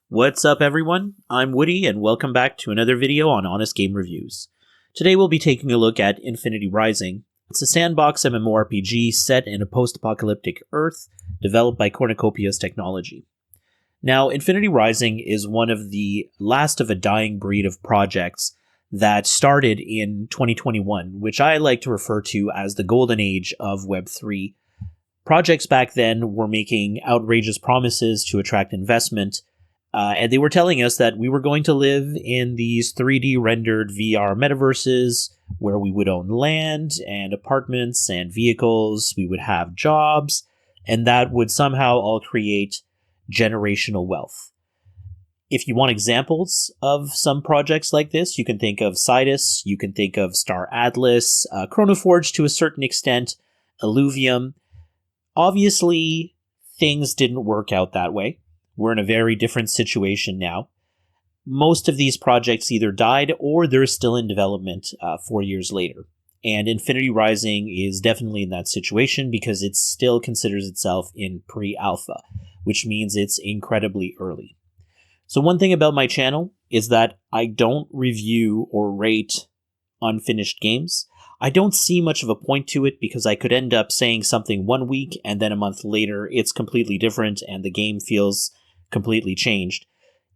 What's up everyone? I'm Woody and welcome back to another video on Honest Game Reviews. Today we'll be taking a look at Infinity Rising. It's a sandbox MMORPG set in a post-apocalyptic Earth developed by Cornucopias technology. Now, Infinity Rising is one of the last of a dying breed of projects that started in 2021, which I like to refer to as the golden age of Web3. Projects back then were making outrageous promises to attract investment, and they were telling us that we were going to live in these 3D rendered VR metaverses where we would own land and apartments and vehicles, we would have jobs, and that would somehow all create generational wealth. If you want examples of some projects like this, you can think of Sidus, you can think of Star Atlas, Chronoforge to a certain extent, Illuvium. Obviously, things didn't work out that way. We're in a very different situation now. Most of these projects either died or they're still in development 4 years later. And Infinity Rising is definitely in that situation because it still considers itself in pre-alpha, which means it's incredibly early. So one thing about my channel is that I don't review or rate unfinished games. I don't see much of a point to it because I could end up saying something 1 week and then a month later it's completely different and the game feels completely changed.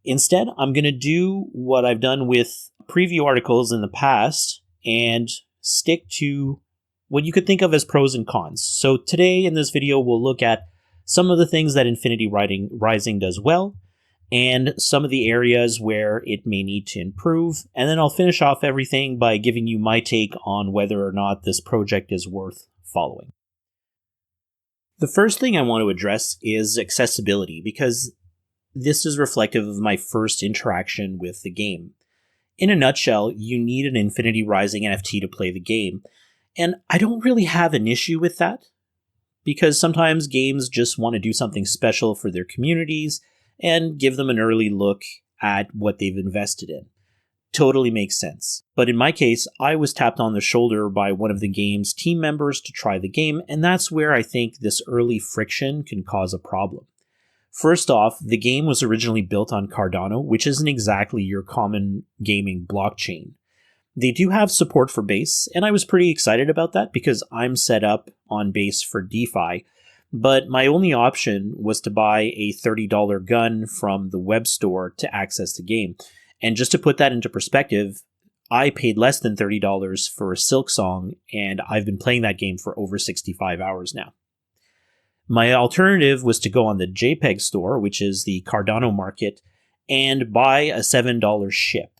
Instead, I'm going to do what I've done with preview articles in the past and stick to what you could think of as pros and cons. So today in this video, we'll look at some of the things that Infinity Rising does well and some of the areas where it may need to improve. And then I'll finish off everything by giving you my take on whether or not this project is worth following. The first thing I want to address is accessibility, because this is reflective of my first interaction with the game. In a nutshell, you need an Infinity Rising NFT to play the game. And I don't really have an issue with that, because sometimes games just want to do something special for their communities and give them an early look at what they've invested in. Totally makes sense. But in my case, I was tapped on the shoulder by one of the game's team members to try the game, and that's where I think this early friction can cause a problem. First off, the game was originally built on Cardano, which isn't exactly your common gaming blockchain. They do have support for Base, and I was pretty excited about that because I'm set up on Base for DeFi, but my only option was to buy a $30 gun from the web store to access the game. And just to put that into perspective, I paid less than $30 for a Silksong, and I've been playing that game for over 65 hours now. My alternative was to go on the JPEG Store, which is the Cardano market, and buy a $7 ship.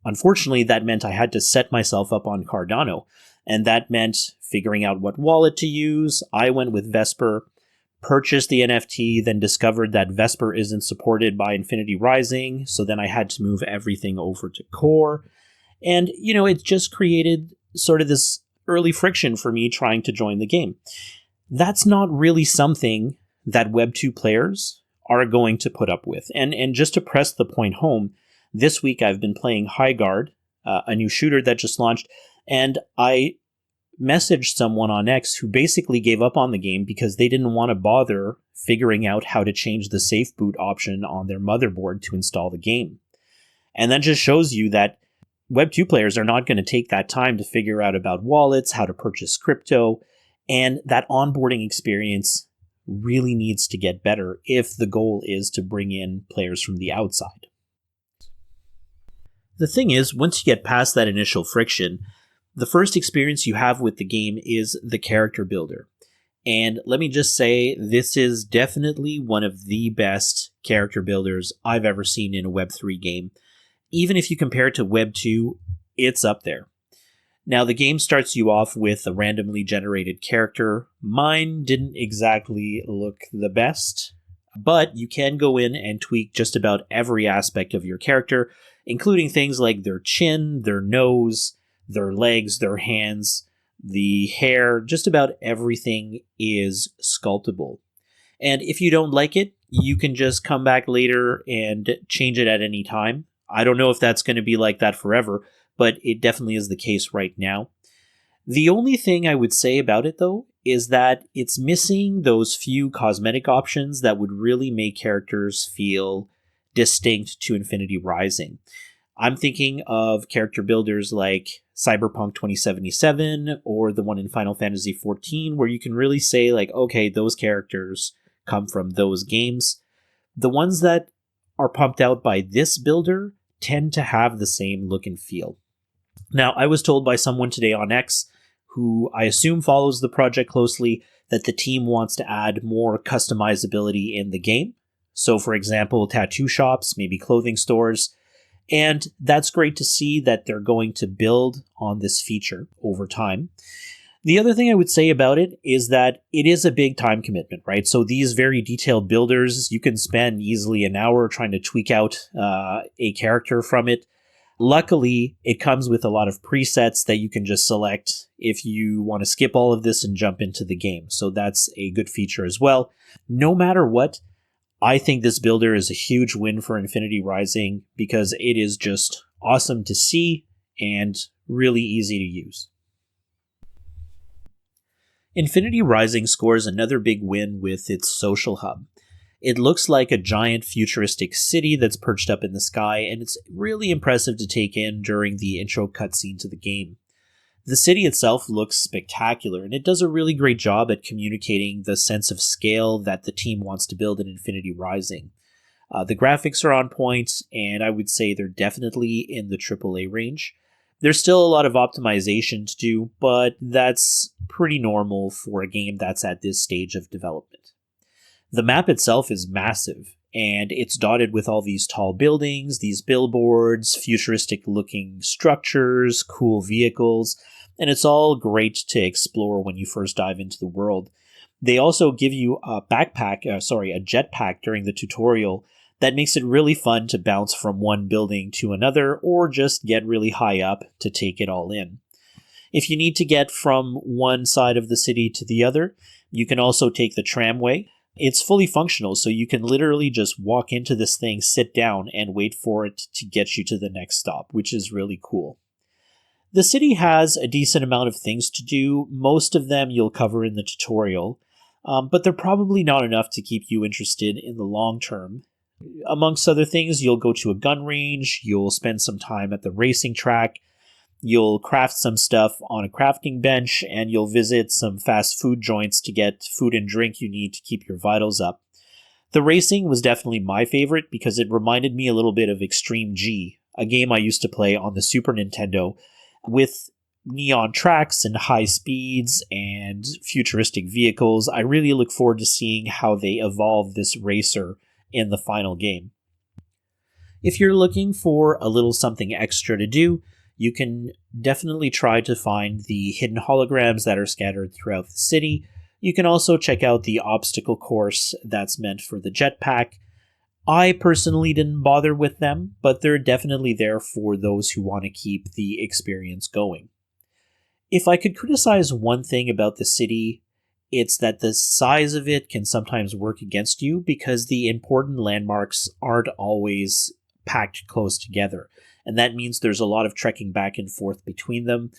Unfortunately, that meant I had to set myself up on Cardano, and that meant figuring out what wallet to use. I went with Vesper, purchased the NFT, then discovered that Vesper isn't supported by Infinity Rising, so then I had to move everything over to Core. And, it just created sort of this early friction for me trying to join the game. That's not really something that Web2 players are going to put up with. And just to press the point home, this week I've been playing Highguard, a new shooter that just launched, and I messaged someone on X who basically gave up on the game because they didn't want to bother figuring out how to change the safe boot option on their motherboard to install the game. And that just shows you that Web2 players are not going to take that time to figure out about wallets, how to purchase crypto, and that onboarding experience really needs to get better if the goal is to bring in players from the outside. The thing is, once you get past that initial friction, the first experience you have with the game is the character builder. And let me just say, this is definitely one of the best character builders I've ever seen in a Web3 game. Even if you compare it to Web2, it's up there. Now, the game starts you off with a randomly generated character. Mine didn't exactly look the best, but you can go in and tweak just about every aspect of your character, including things like their chin, their nose, their legs, their hands, the hair. Just about everything is sculptable. And if you don't like it, you can just come back later and change it at any time. I don't know if that's going to be like that forever, but it definitely is the case right now. The only thing I would say about it, though, is that it's missing those few cosmetic options that would really make characters feel distinct to Infinity Rising. I'm thinking of character builders like Cyberpunk 2077 or the one in Final Fantasy XIV, where you can really say, like, okay, those characters come from those games. The ones that are pumped out by this builder tend to have the same look and feel. Now, I was told by someone today on X, who I assume follows the project closely, that the team wants to add more customizability in the game. So, for example, tattoo shops, maybe clothing stores. And that's great to see that they're going to build on this feature over time. The other thing I would say about it is that it is a big time commitment, right? So these very detailed builders, you can spend easily an hour trying to tweak out a character from it. Luckily, it comes with a lot of presets that you can just select if you want to skip all of this and jump into the game. So that's a good feature as well. No matter what, I think this builder is a huge win for Infinity Rising because it is just awesome to see and really easy to use. Infinity Rising scores another big win with its social hub. It looks like a giant futuristic city that's perched up in the sky, and it's really impressive to take in during the intro cutscene to the game. The city itself looks spectacular, and it does a really great job at communicating the sense of scale that the team wants to build in Infinity Rising. The graphics are on point, and I would say they're definitely in the AAA range. There's still a lot of optimization to do, but that's pretty normal for a game that's at this stage of development. The map itself is massive, and it's dotted with all these tall buildings, these billboards, futuristic-looking structures, cool vehicles, and it's all great to explore when you first dive into the world. They also give you a jetpack during the tutorial that makes it really fun to bounce from one building to another or just get really high up to take it all in. If you need to get from one side of the city to the other, you can also take the tramway. It's fully functional, so you can literally just walk into this thing, sit down, and wait for it to get you to the next stop, which is really cool. The city has a decent amount of things to do. Most of them you'll cover in the tutorial, but they're probably not enough to keep you interested in the long term. Amongst other things, you'll go to a gun range, you'll spend some time at the racing track, you'll craft some stuff on a crafting bench, and you'll visit some fast food joints to get food and drink you need to keep your vitals up. The racing was definitely my favorite because it reminded me a little bit of Extreme G, a game I used to play on the Super Nintendo, with neon tracks and high speeds and futuristic vehicles. I really look forward to seeing how they evolve this racer in the final game. If you're looking for a little something extra to do, you can definitely try to find the hidden holograms that are scattered throughout the city. You can also check out the obstacle course that's meant for the jetpack. I personally didn't bother with them, but they're definitely there for those who want to keep the experience going. If I could criticize one thing about the city, it's that the size of it can sometimes work against you because the important landmarks aren't always packed close together, and that means there's a lot of trekking back and forth between them.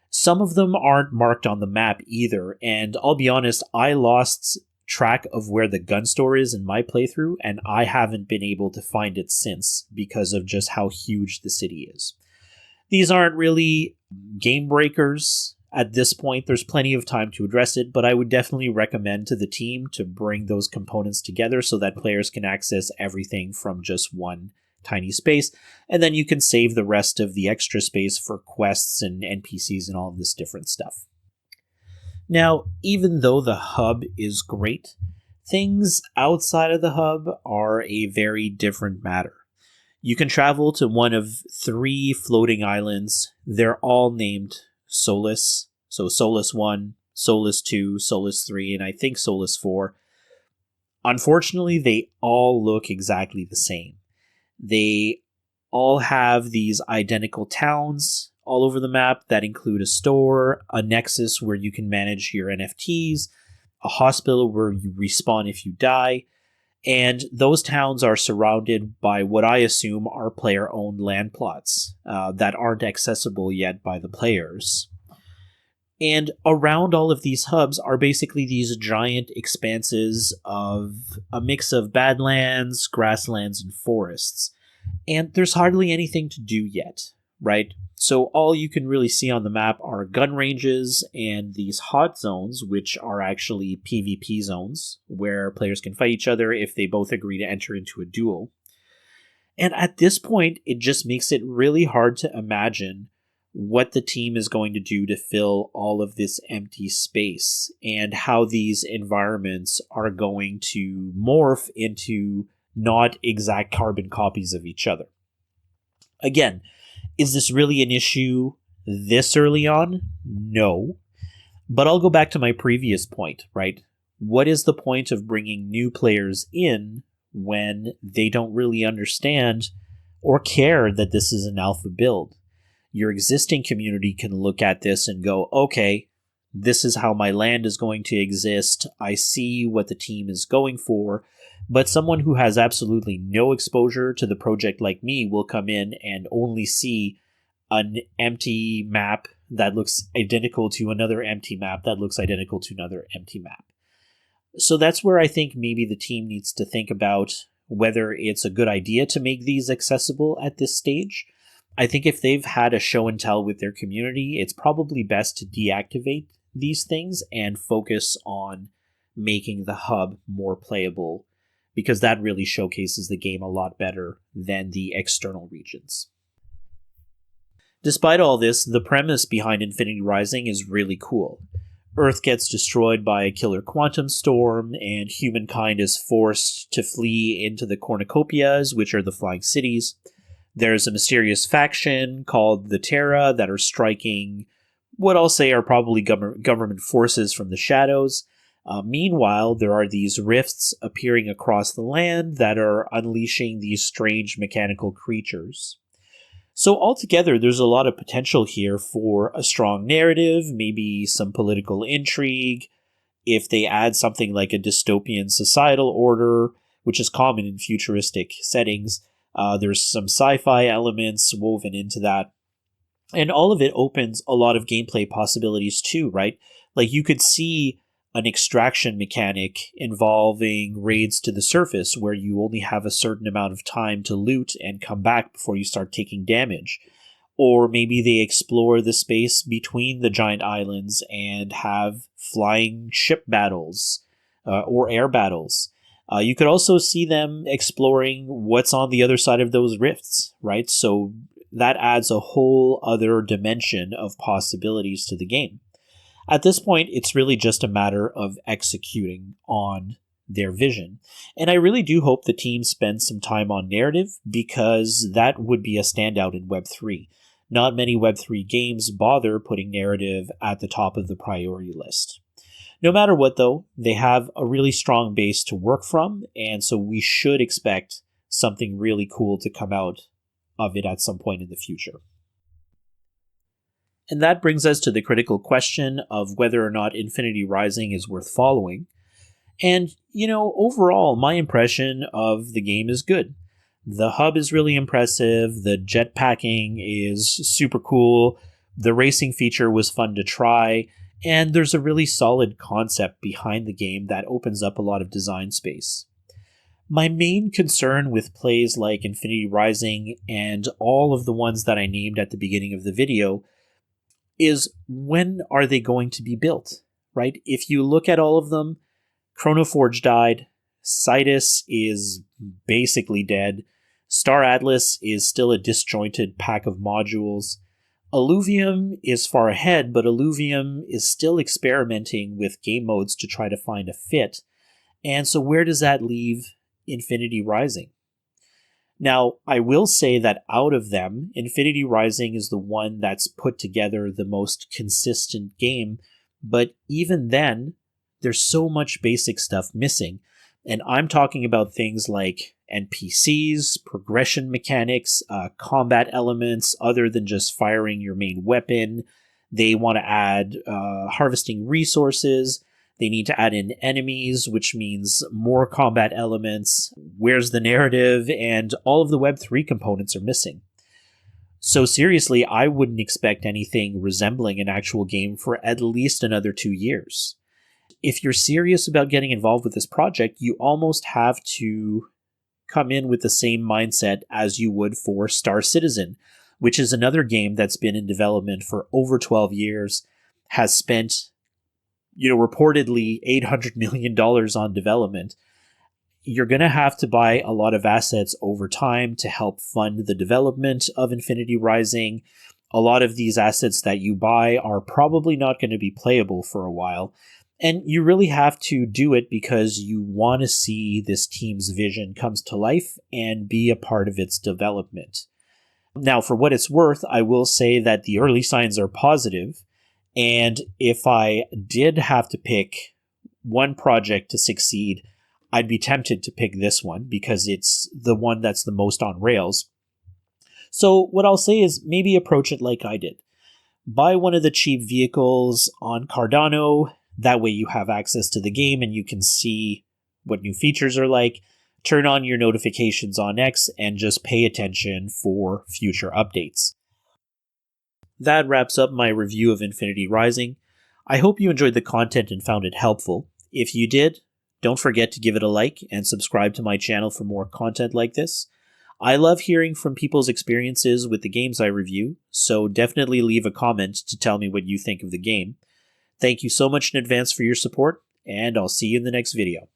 Some of them aren't marked on the map either, and I'll be honest, I lost track of where the gun store is in my playthrough, and I haven't been able to find it since because of just how huge the city is. These aren't really game breakers. At this point, there's plenty of time to address it, but I would definitely recommend to the team to bring those components together so that players can access everything from just one tiny space, and then you can save the rest of the extra space for quests and NPCs and all of this different stuff. Now, even though the hub is great, things outside of the hub are a very different matter. You can travel to one of 3 floating islands. They're all named Solus. So Solus 1, Solus 2, Solus 3, and I think Solus 4. Unfortunately, they all look exactly the same. They all have these identical towns all over the map that include a store, a nexus where you can manage your NFTs, a hospital where you respawn if you die, and those towns are surrounded by what I assume are player-owned land plots that aren't accessible yet by the players. And around all of these hubs are basically these giant expanses of a mix of badlands, grasslands, and forests. And there's hardly anything to do yet, right? So all you can really see on the map are gun ranges and these hot zones, which are actually PvP zones, where players can fight each other if they both agree to enter into a duel. And at this point, it just makes it really hard to imagine what the team is going to do to fill all of this empty space and how these environments are going to morph into not exact carbon copies of each other. Again, is this really an issue this early on? No. But I'll go back to my previous point, right? What is the point of bringing new players in when they don't really understand or care that this is an alpha build? Your existing community can look at this and go, okay, this is how my land is going to exist. I see what the team is going for. But someone who has absolutely no exposure to the project like me will come in and only see an empty map that looks identical to another empty map that looks identical to another empty map. So that's where I think maybe the team needs to think about whether it's a good idea to make these accessible at this stage. I think if they've had a show and tell with their community, it's probably best to deactivate these things and focus on making the hub more playable, because that really showcases the game a lot better than the external regions. Despite all this, the premise behind Infinity Rising is really cool. Earth gets destroyed by a killer quantum storm, and humankind is forced to flee into the Cornucopias, which are the flying cities. There's a mysterious faction called the Terra that are striking what I'll say are probably government forces from the shadows. Meanwhile, there are these rifts appearing across the land that are unleashing these strange mechanical creatures. So altogether, there's a lot of potential here for a strong narrative, maybe some political intrigue. If they add something like a dystopian societal order, which is common in futuristic settings, there's some sci-fi elements woven into that. And all of it opens a lot of gameplay possibilities too, right? Like you could see an extraction mechanic involving raids to the surface where you only have a certain amount of time to loot and come back before you start taking damage. Or maybe they explore the space between the giant islands and have flying ship battles or air battles. You could also see them exploring what's on the other side of those rifts, right? So that adds a whole other dimension of possibilities to the game. At this point, it's really just a matter of executing on their vision. And I really do hope the team spends some time on narrative, because that would be a standout in Web3. Not many Web3 games bother putting narrative at the top of the priority list. No matter what, though, they have a really strong base to work from, and so we should expect something really cool to come out of it at some point in the future. And that brings us to the critical question of whether or not Infinity Rising is worth following. And, overall, my impression of the game is good. The hub is really impressive, the jetpacking is super cool, the racing feature was fun to try, and there's a really solid concept behind the game that opens up a lot of design space. My main concern with plays like Infinity Rising and all of the ones that I named at the beginning of the video is, when are they going to be built, right? If you look at all of them, Chronoforge died, Citus is basically dead, Star Atlas is still a disjointed pack of modules, Alluvium is far ahead, but Alluvium is still experimenting with game modes to try to find a fit. And so where does that leave Infinity Rising? Now, I will say that out of them, Infinity Rising is the one that's put together the most consistent game, but even then, there's so much basic stuff missing. And I'm talking about things like NPCs, progression mechanics, combat elements other than just firing your main weapon. They want to add harvesting resources. They need to add in enemies, which means more combat elements. Where's the narrative? And all of the Web3 components are missing. So seriously, I wouldn't expect anything resembling an actual game for at least another 2 years. If you're serious about getting involved with this project, you almost have to come in with the same mindset as you would for Star Citizen, which is another game that's been in development for over 12 years, has spent, reportedly $800 million on development. You're going to have to buy a lot of assets over time to help fund the development of Infinity Rising. A lot of these assets that you buy are probably not going to be playable for a while. And you really have to do it because you want to see this team's vision comes to life and be a part of its development. Now, for what it's worth, I will say that the early signs are positive. And if I did have to pick one project to succeed, I'd be tempted to pick this one because it's the one that's the most on rails. So what I'll say is maybe approach it like I did. Buy one of the cheap vehicles on Cardano. That way you have access to the game and you can see what new features are like. Turn on your notifications on X and just pay attention for future updates. That wraps up my review of Infinity Rising. I hope you enjoyed the content and found it helpful. If you did, don't forget to give it a like and subscribe to my channel for more content like this. I love hearing from people's experiences with the games I review, so definitely leave a comment to tell me what you think of the game. Thank you so much in advance for your support, and I'll see you in the next video.